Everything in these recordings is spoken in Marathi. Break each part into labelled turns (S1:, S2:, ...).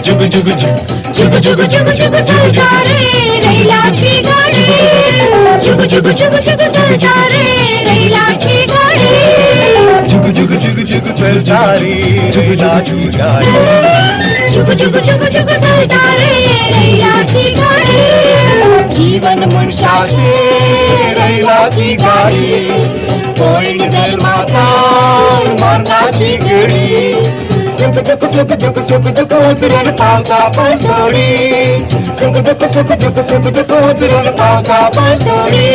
S1: जुग जुग जुग जुग सरकारे रैलाची गाडी जुग जुग जुग जुग सरकारे रैलाची गाडी
S2: जुग जुग जुग जुग सरदारी रैलाची गाडी
S1: जुग जुग जुग जुग सरकारे रैलाची गाडी जीवन मनशाचे
S2: रैलाची गाडी
S1: होईल जन्माता मरणाची घडी
S2: सुख दुख सुख दुख सुख दुख उतरून पावता पलतोडी सुख दुख सुख दुख सुख दुख उतरून पावता पलतोडी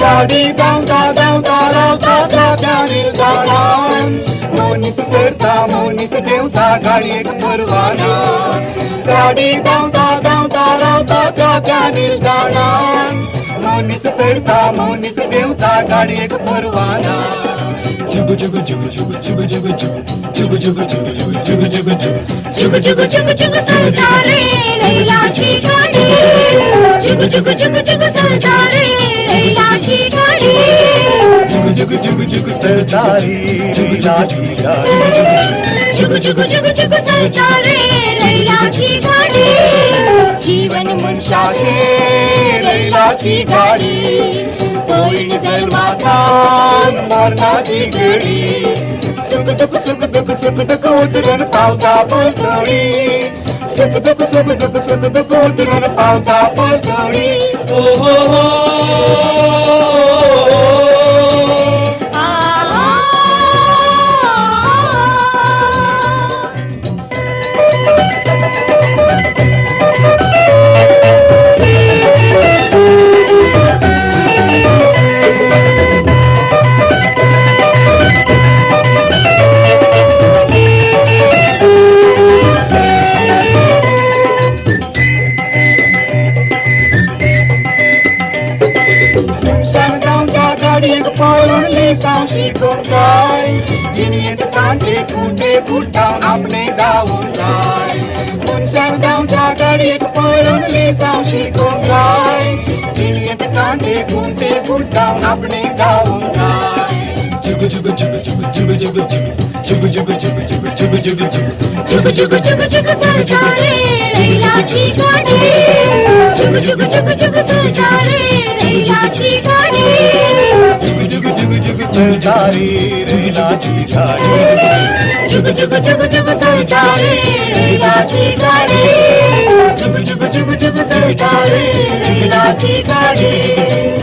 S1: down down down down down down down down
S2: Moni से सरता मोनी से देवता गाडी एक परवाना
S1: गाडी down down down down down down down
S2: Moni से सरता मोनी से देवता गाडी एक परवाना जुग जुग जुग जुग जुग जुग जुग जुग जुग जुग जुग जुग जुग
S1: जुग जुग जुग जुग सरकारे रैलाची गाडी जुग जुग जुग जुग सरकारे रैलाची गाडी
S2: जुग जुग जुग जुग सरदारी रैलाची गाडी
S1: जुग जुग जुग जुग सरकारे रैलाची गाडी जीवन मनशाचे
S2: रैलाची गाडी
S1: होईल जन्माता
S2: मरणाची घडी सुख दुख सुख दुख सुख दुख उतरून पावता पलतोडी सुख दुख सुख दुख सुख दुख उतरून पावता पलतोडी शिकून जाय जिणेत कांटे खुंटे फुटावन आपले गावून जाय मनशान गांवच्या गाडयेक पळून लिसांव शिकून जाय जिणेत कांटे खुंटे फुटावन आपले गावून जाय जुग जुग जुग जुग जुग जुग जुग जुग जुग जुग जुग जुग जुग
S1: जुग जुग जुग जुग सरकारे रैलाची गाडी जुग जुग जुग जुग सरकारे रैलाची गाडी
S2: जुग जुग जुग जुग सरदारी रैलाची गाडी
S1: जुग जुग जुग जुग सरकारे रैलाची गाडी जुग जुग जुग जुग सरकारे रैलाची गाडी